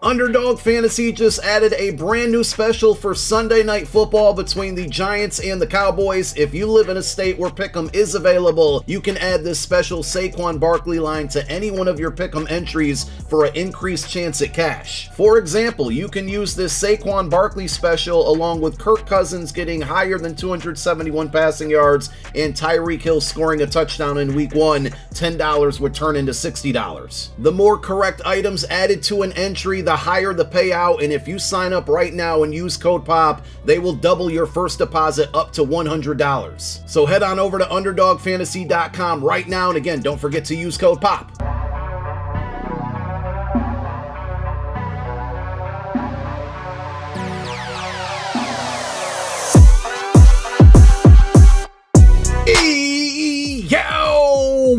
Underdog Fantasy just added a brand new special for Sunday Night Football between the Giants and the Cowboys. If you live in a state where Pick'em is available, you can add this special Saquon Barkley line to any one of your Pick'em entries for an increased chance at cash. For example, you can use this Saquon Barkley special along with Kirk Cousins getting higher than 271 passing yards and Tyreek Hill scoring a touchdown in week 1. $10 would turn into $60. The more correct items added to an entry, the higher the payout, and if you sign up right now and use code POP, they will double your first deposit up to $100. So head on over to UnderdogFantasy.com right now, and again, don't forget to use code POP.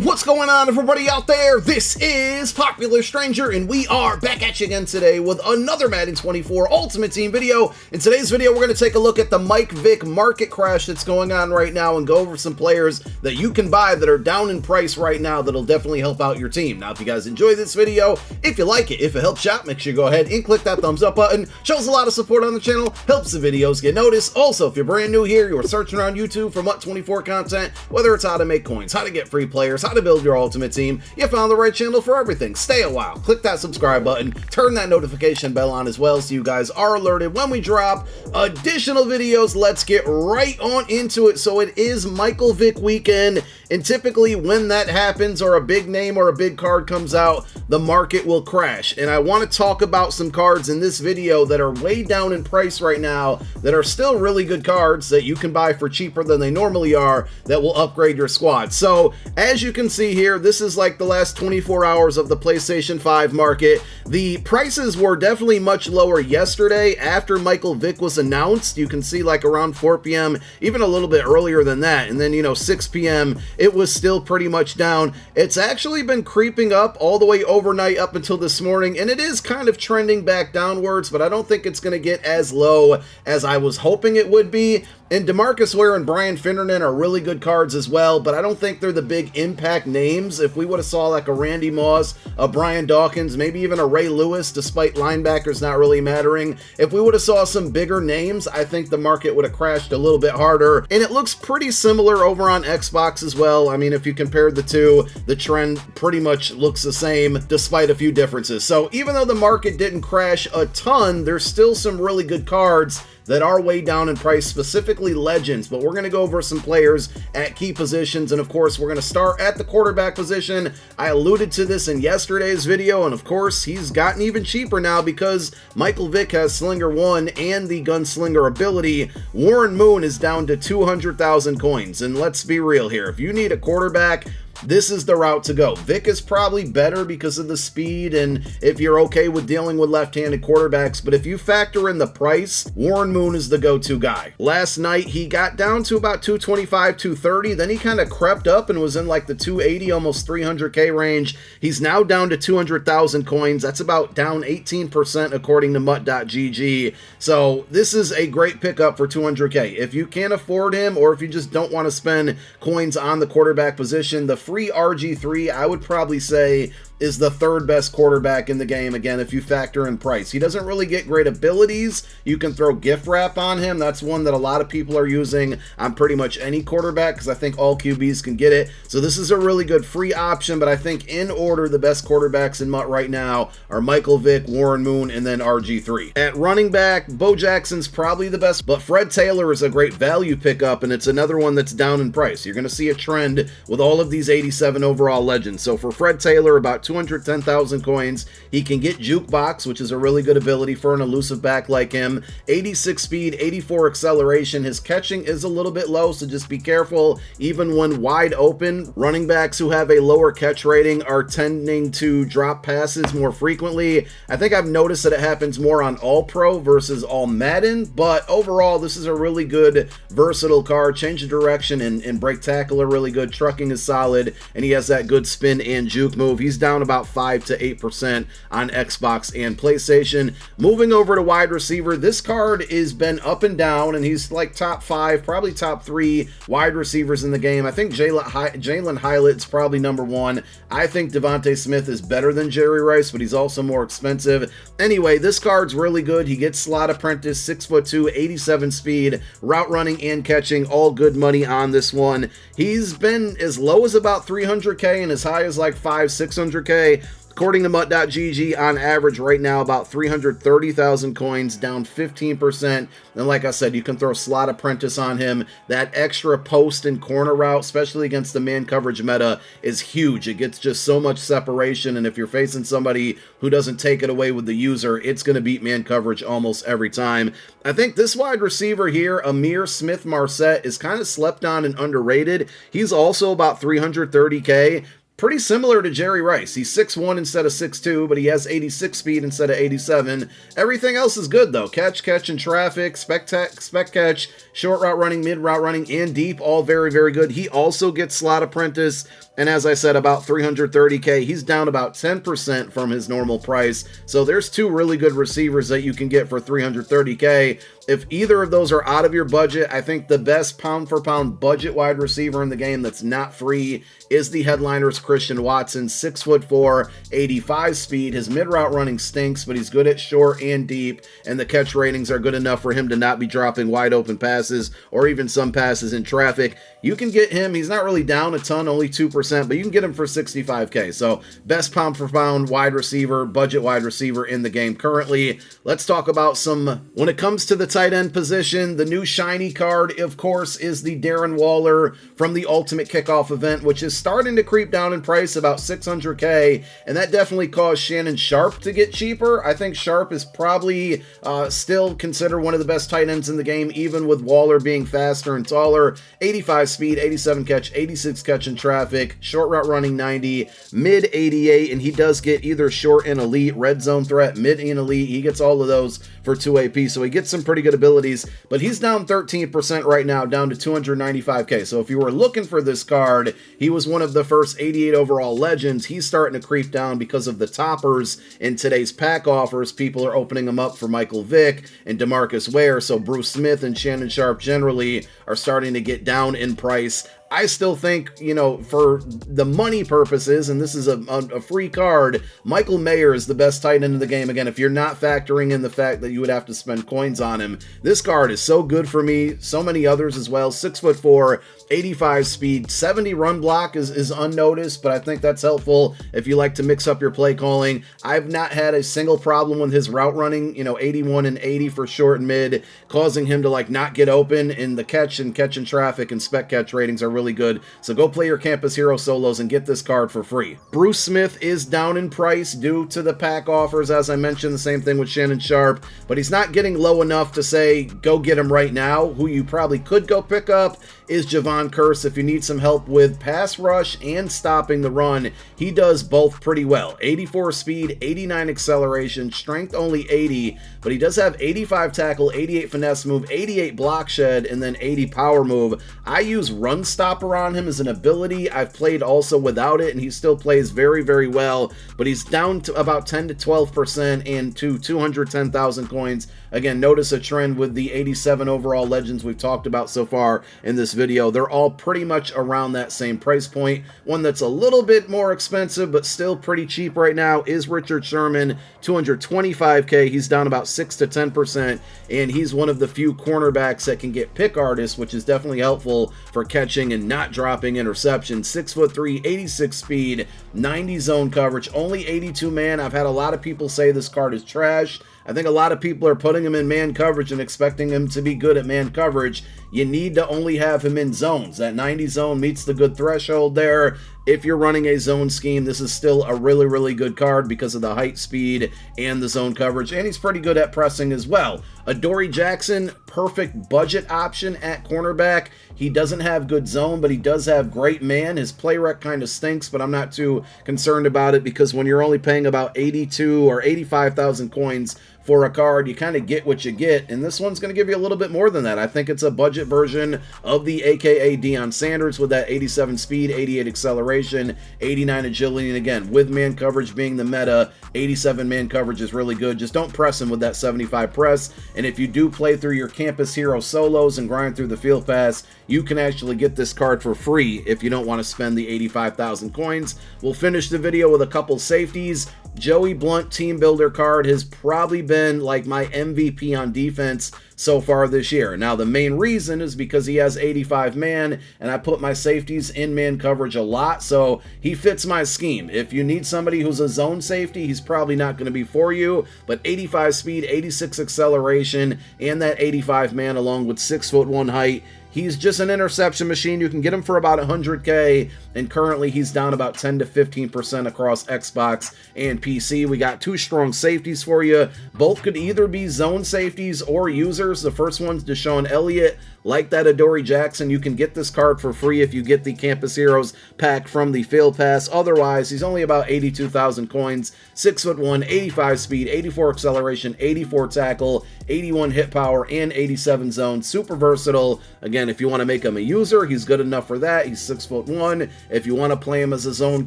What's going on, everybody out there? This is Popular Stranger, and we are back at you again today with another Madden 24 Ultimate Team video. In today's video, we're going to take a look at the Vick market crash that's going on right now and go over some players that you can buy that are down in price right now that'll definitely help out your team. Now, if you guys enjoy this video, if you like it, if it helps you out, make sure you go ahead and click that thumbs up button. Shows a lot of support on the channel, helps the videos get noticed. Also, if you're brand new here, you're searching around YouTube for MUT24 content, whether it's how to make coins, how to get free players, how to build your ultimate team, you found the right channel for everything. Stay a while, click that subscribe button, turn that notification bell on as well so you guys are alerted when we drop additional videos. Let's get right on into it. So it is Vick weekend, and typically when that happens or a big name or a big card comes out, the market will crash. And I want to talk about some cards in this video that are way down in price right now that are still really good cards that you can buy for cheaper than they normally are that will upgrade your squad. So as you can see here, this is like the last 24 hours of the PlayStation 5 market. The prices were definitely much lower yesterday after Vick was announced. You can see like around 4 p.m., even a little bit earlier than that. And then, 6 p.m., it was still pretty much down. It's actually been creeping up all the way overnight up until this morning, and it is kind of trending back downwards, but I don't think it's going to get as low as I was hoping it would be. And DeMarcus Ware and Brian Finnernan are really good cards as well, but I don't think they're the big impact names. If we would have saw like a Randy Moss, a Brian Dawkins, maybe even a Ray Lewis, despite linebackers not really mattering, if we would have saw some bigger names, I think the market would have crashed a little bit harder. And it looks pretty similar over on Xbox as well. I mean, if you compare the two, the trend pretty much looks the same despite a few differences. So even though the market didn't crash a ton, there's still some really good cards that are way down in price, specifically legends, but we're going to go over some players at key positions, and of course, we're going to start at the quarterback position. I alluded to this in yesterday's video, and of course, he's gotten even cheaper now because Vick has Slinger 1 and the Gunslinger ability. Warren Moon is down to 200,000 coins, and let's be real here. If you need a quarterback, this is the route to go. Vick is probably better because of the speed and if you're okay with dealing with left-handed quarterbacks, but if you factor in the price, Warren Moon is the go-to guy. Last night, he got down to about 225, 230, then he kind of crept up and was in like the 280, almost 300K range. He's now down to 200,000 coins. That's about down 18% according to MUT.gg. So this is a great pickup for 200K. If you can't afford him or if you just don't want to spend coins on the quarterback position, the free RG3, I would probably say, is the third best quarterback in the game, again, if you factor in price. He doesn't really get great abilities. You can throw gift wrap on him. That's one that a lot of people are using on pretty much any quarterback because I think all QBs can get it. So this is a really good free option, but I think in order, the best quarterbacks in MUT right now are Vick, Warren Moon, and then RG3. At running back, Bo Jackson's probably the best, but Fred Taylor is a great value pickup, and it's another one that's down in price. You're going to see a trend with all of these 87 overall legends. So for Fred Taylor, about 210,000 coins. He can get Jukebox, which is a really good ability for an elusive back like him. 86 speed, 84 acceleration. His catching is a little bit low, so just be careful. Even when wide open, running backs who have a lower catch rating are tending to drop passes more frequently. I think I've noticed that it happens more on All-Pro versus All Madden, but overall, this is a really good, versatile card. Change of direction and break tackle are really good. Trucking is solid, and he has that good spin and juke move. He's down down about 5 to 8% on Xbox and PlayStation. Moving over to wide receiver, this card has been up and down, and he's like top 5, probably top 3 wide receivers in the game. I think Jalen Hyatt's probably number 1. I think Devonte Smith is better than Jerry Rice, but he's also more expensive. Anyway, this card's really good. He gets slot apprentice, 6'2", 87 speed, route running and catching, all good money on this one. He's been as low as about 300k and as high as like 600k. According to MUT.GG, on average right now about 330,000 coins, down 15%. And like I said, you can throw slot apprentice on him. That extra post and corner route, especially against the man coverage meta, is huge. It gets just so much separation, and if you're facing somebody who doesn't take it away with the user, it's going to beat man coverage almost every time. I think this wide receiver here, Ihmir Smith-Marsette, is kind of slept on and underrated. He's also about 330k. Pretty similar to Jerry Rice. He's 6'1 instead of 6'2, but he has 86 speed instead of 87. Everything else is good, though. Catch, and traffic, spec catch, short route running, mid route running, and deep, all very, very good. He also gets slot apprentice, and as I said, about 330k. He's down about 10% from his normal price. So there's 2 really good receivers that you can get for 330k. If either of those are out of your budget, I think the best pound-for-pound budget wide receiver in the game that's not free is the headliner's Christian Watson, 6'4", 85 speed. His mid-route running stinks, but he's good at short and deep, and the catch ratings are good enough for him to not be dropping wide-open passes or even some passes in traffic. You can get him. He's not really down a ton, only 2%, but you can get him for 65k. So best pound-for-pound wide receiver, budget wide receiver in the game currently. Let's talk about some, when it comes to the tight end position, the new shiny card, of course, is the Darren Waller from the Ultimate Kickoff event, which is starting to creep down in price, about 600k, and that definitely caused Shannon Sharpe to get cheaper. I think Sharpe is probably still considered one of the best tight ends in the game, even with Waller being faster and taller. 85 speed, 87 catch, 86 catch in traffic, short route running 90, mid 88, and he does get either short and elite, red zone threat, mid and elite. He gets all of those for 2 AP, so he gets some pretty good abilities, but he's down 13% right now, down to 295k. So if you were looking for this card, he was one of the first 88 overall legends. He's starting to creep down because of the toppers in today's pack offers. People are opening them up for Michael Vick and DeMarcus Ware, so Bruce Smith and Shannon Sharpe generally are starting to get down in price. I still think, you know, for the money purposes, and this is a free card, Michael Mayer is the best tight end in the game. Again, if you're not factoring in the fact that you would have to spend coins on him, this card is so good for me. So many others as well. 6'4", 85 speed, 70 run block is unnoticed, but I think that's helpful if you like to mix up your play calling. I've not had a single problem with his route running, you know, 81 and 80 for short and mid, causing him to like not get open, in the catch and traffic and spec catch ratings are really good. So go play your Campus Hero solos and get this card for free. Bruce Smith is down in price due to the pack offers. As I mentioned, the same thing with Shannon Sharpe, but he's not getting low enough to say go get him right now. Who you probably could go pick up is Javon Curse if you need some help with pass rush and stopping the run. He does both pretty well. 84 speed, 89 acceleration, strength only 80, but he does have 85 tackle, 88 finesse move, 88 block shed, and then 80 power move. I use run stopper on him as an ability. I've played also without it, and he still plays very, very well, but he's down to about 10 to 12% and to 210,000 coins. Again, notice a trend with the 87 overall legends we've talked about so far in this video. They're all pretty much around that same price point. One that's a little bit more expensive but still pretty cheap right now is Richard Sherman, 225k. He's down about 6 to 10%, and he's one of the few cornerbacks that can get pick artists, which is definitely helpful for catching and not dropping interceptions. 6'3", 86 speed, 90 zone coverage, only 82 man. I've had a lot of people say this card is trash. I think a lot of people are putting him in man coverage and expecting him to be good at man coverage. You need to only have him in zones. That 90 zone meets the good threshold there. If you're running a zone scheme, this is still a really, really good card because of the height, speed, and the zone coverage, and he's pretty good at pressing as well. Adoree Jackson, perfect budget option at cornerback. He doesn't have good zone, but he does have great man. His play rec kind of stinks, but I'm not too concerned about it because when you're only paying about 82 or 85,000 coins for a card, you kind of get what you get, and this one's going to give you a little bit more than that. I think it's a budget version of the AKA Deion Sanders with that 87 speed, 88 acceleration, 89 agility, and again, with man coverage being the meta, 87 man coverage is really good. Just don't press him with that 75 press, and if you do play through your Campus Hero solos and grind through the Field Pass, you can actually get this card for free if you don't want to spend the 85,000 coins. We'll finish the video with a couple safeties. Joey Blount Team Builder card has probably been like my MVP on defense so far this year. Now, the main reason is because he has 85 man, and I put my safeties in man coverage a lot, so he fits my scheme. If you need somebody who's a zone safety, he's probably not going to be for you, but 85 speed, 86 acceleration, and that 85 man along with 6'1" height, he's just an interception machine. You can get him for about 100K, and currently he's down about 10 to 15% across Xbox and PC. We got two strong safeties for you. Both could either be zone safeties or users. The first one's Deshaun Elliott. Like that Adoree Jackson, you can get this card for free if you get the Campus Heroes pack from the Field Pass. Otherwise, he's only about 82,000 coins, 6'1", 85 speed, 84 acceleration, 84 tackle, 81 hit power, and 87 zone. Super versatile. Again, if you want to make him a user, he's good enough for that. He's 6'1". If you want to play him as a zone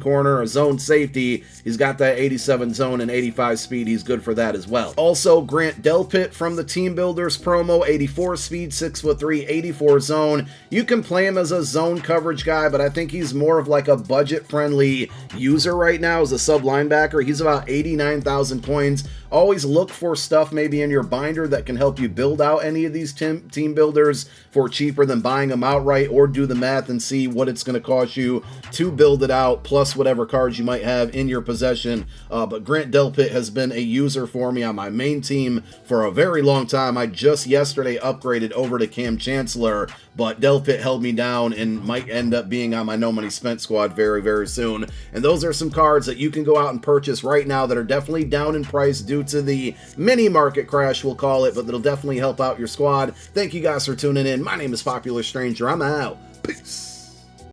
corner, a zone safety, he's got that 87 zone and 85 speed. He's good for that as well. Also, Grant Delpit from the Team Builders promo, 84 speed, 6'3", 84 zone. You can play him as a zone coverage guy, but I think he's more of like a budget-friendly user right now as a sub linebacker. He's about 89,000 coins. Always look for stuff maybe in your binder that can help you build out any of these team builders for cheaper than buying them outright, or do the math and see what it's going to cost you to build it out, plus whatever cards you might have in your possession. But Grant Delpit has been a user for me on my main team for a very long time. I just yesterday upgraded over to Cam Chancellor, but Delpit held me down and might end up being on my No Money Spent squad very, very soon. And those are some cards that you can go out and purchase right now that are definitely down in price due to the mini market crash, we'll call it, but that'll definitely help out your squad. Thank you guys for tuning in. My name is Popular Stranger. I'm out. Peace.